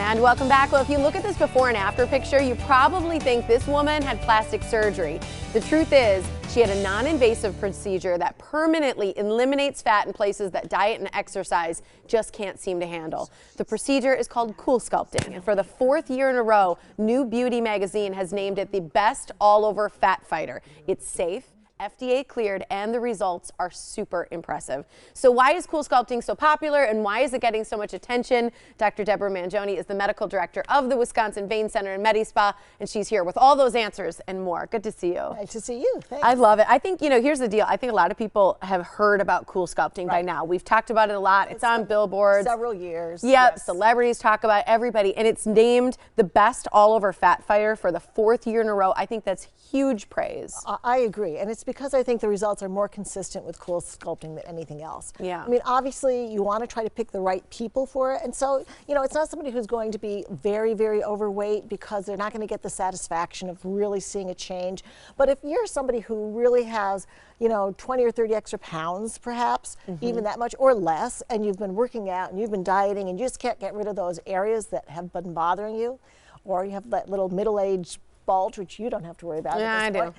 And welcome back. Well, if you look at this before and after picture, you probably think this woman had plastic surgery. The truth is, she had a non-invasive procedure that permanently eliminates fat in places that diet and exercise just can't seem to handle. The procedure is called CoolSculpting, and for the 4th year in a row, NewBeauty magazine has named it the best all-over fat fighter. It's safe, FDA cleared, and the results are super impressive. So why is CoolSculpting so popular and why is it getting so much attention? Dr. Deborah Manjoney is the medical director of the Wisconsin Vein Center and MediSpa, and she's here with all those answers and more. Good to see you. Nice to see you. Thanks. I love it. I think, you know, here's the deal. I think a lot of people have heard about CoolSculpting by now. We've talked about it a lot. It's on billboards. Several years. Yep, yes. Celebrities talk about it, everybody, and it's named the best all-over fat fighter for the 4th year in a row. I think that's huge praise. I agree, and it's because I think the results are more consistent with CoolSculpting than anything else. Yeah. I mean, obviously, you want to try to pick the right people for it, and so, you know, it's not somebody who's going to be very, very overweight because they're not going to get the satisfaction of really seeing a change. But if you're somebody who really has, you know, 20 or 30 extra pounds, perhaps, even that much or less, and you've been working out and you've been dieting and you just can't get rid of those areas that have been bothering you, or you have that little middle-aged bulge, which you don't have to worry about. Yeah, I do.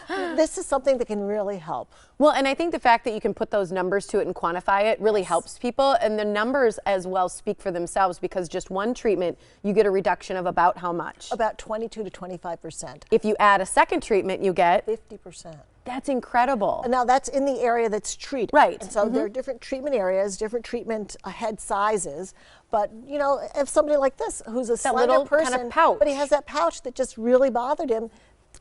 No, this is something that can really help. Well, and I think the fact that you can put those numbers to it and quantify it really helps people, and the numbers as well speak for themselves because just one treatment, you get a reduction of about how much? About 22 to 25%. If you add a second treatment, you get 50%. That's incredible. Now that's in the area that's treated. Right. And so there are different treatment areas, different treatment head sizes. But you know, if somebody like this, who's a slender little person, kind of pouch. but he has that pouch that just really bothered him,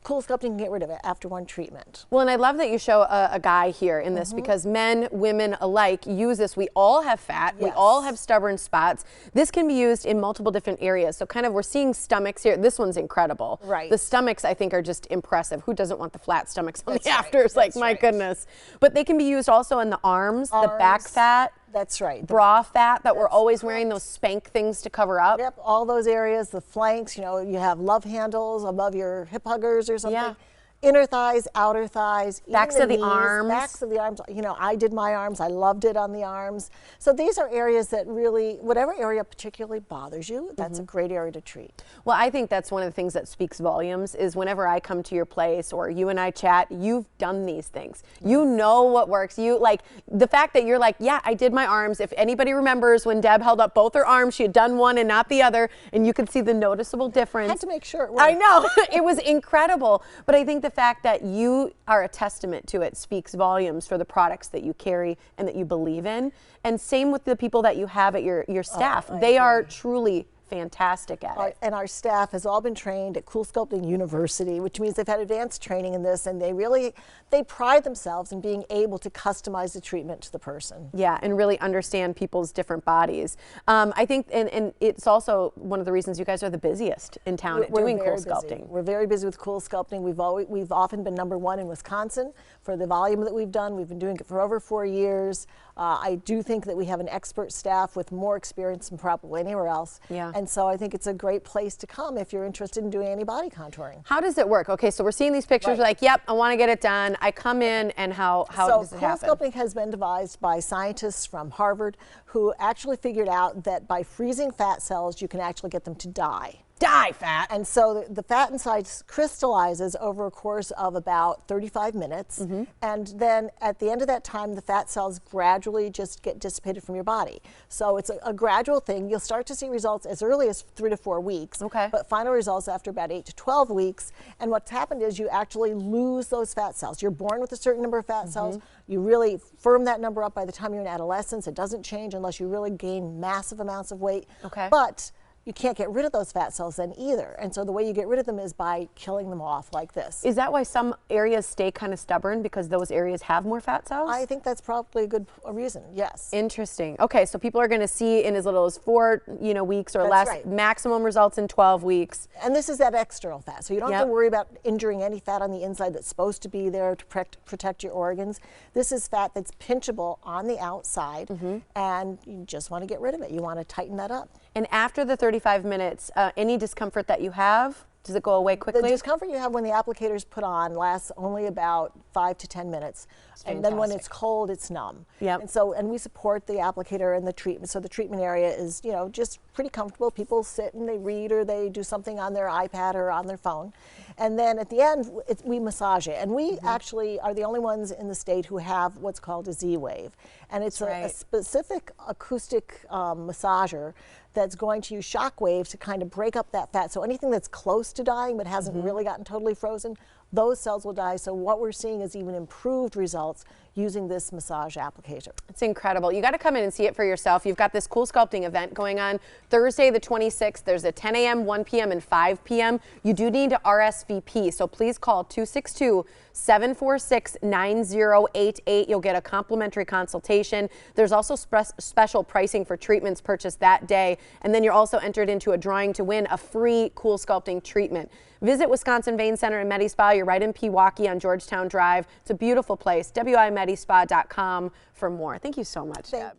CoolSculpting can get rid of it after one treatment. Well, and I love that you show a guy here in this because men, women alike use this. We all have fat. We all have stubborn spots. This can be used in multiple different areas. So kind of we're seeing stomachs here. This one's incredible. Right. The stomachs, I think, are just impressive. Who doesn't want the flat stomachs on the afters? Like, my goodness. But they can be used also in the arms, the back fat. That's right. Bra fat that we're always wearing those spank things to cover up. Yep, all those areas, the flanks, you know, you have love handles above your hip huggers or something. Yeah. Inner thighs, outer thighs, backs of the arms. Backs of the arms. You know, I did my arms. I loved it on the arms. So these are areas that really, whatever area particularly bothers you, that's a great area to treat. Well, I think that's one of the things that speaks volumes is whenever I come to your place or you and I chat, you've done these things. You know what works. You like the fact that you're like, yeah, I did my arms. If anybody remembers when Deb held up both her arms, she had done one and not the other, and you could see the noticeable difference. I had to make sure it worked. I know. It was incredible. But I think the fact that you are a testament to it speaks volumes for the products that you carry and that you believe in. And same with the people that you have at your staff. They are truly fantastic at it. And our staff has all been trained at CoolSculpting University, which means they've had advanced training in this, and they pride themselves in being able to customize the treatment to the person. Yeah, and really understand people's different bodies. I think, and it's also one of the reasons you guys are the busiest in town at doing CoolSculpting. We're very busy with CoolSculpting. We've often been #1 in Wisconsin for the volume that we've done. We've been doing it for over 4 years. I do think that we have an expert staff with more experience than probably anywhere else. Yeah. And so I think it's a great place to come if you're interested in doing any body contouring. How does it work? Okay, so we're seeing these pictures, like, yep, I want to get it done. I come in, and how does it happen? CoolSculpting has been devised by scientists from Harvard who actually figured out that by freezing fat cells, you can actually get them to die. Die fat. And so the fat inside crystallizes over a course of about 35 minutes. And then at the end of that time, the fat cells gradually just get dissipated from your body. So it's a gradual thing. You'll start to see results as early as 3 to 4 weeks. Okay. But final results after about 8 to 12 weeks. And what's happened is you actually lose those fat cells. You're born with a certain number of fat cells. You really firm that number up by the time you're in adolescence. It doesn't change unless you really gain massive amounts of weight. Okay. But you can't get rid of those fat cells then either. And so the way you get rid of them is by killing them off like this. Is that why some areas stay kind of stubborn, because those areas have more fat cells? I think that's probably a good reason, yes. Interesting. Okay, so people are going to see in as little as 4 weeks or less, maximum results in 12 weeks. And this is that external fat, so you don't have to worry about injuring any fat on the inside that's supposed to be there to protect your organs. This is fat that's pinchable on the outside, and you just want to get rid of it. You want to tighten that up. And after the 35 minutes, any discomfort that you have, Does it go away quickly? The discomfort you have when the applicator is put on lasts only about 5 to 10 minutes. And then when it's cold, it's numb. Yep. And we support the applicator and the treatment. So the treatment area is, you know, just pretty comfortable. People sit and they read or they do something on their iPad or on their phone. And then at the end, we massage it. And we actually are the only ones in the state who have what's called a Z-Wave. And it's a specific acoustic massager that's going to use shock waves to kind of break up that fat. So anything that's close to dying but hasn't really gotten totally frozen, those cells will die. So what we're seeing is even improved results using this massage applicator. It's incredible. You got to come in and see it for yourself. You've got this CoolSculpting event going on Thursday the 26th. There's a 10 a.m., 1 p.m., and 5 p.m. You do need to RSVP, so please call 262-746-9088. You'll get a complimentary consultation. There's also special pricing for treatments purchased that day, and then you're also entered into a drawing to win a free CoolSculpting treatment. Visit Wisconsin Vein Center and MediSpa. You're right in Pewaukee on Georgetown Drive. It's a beautiful place. WIMedispa.com for more. Thank you so much, Deb.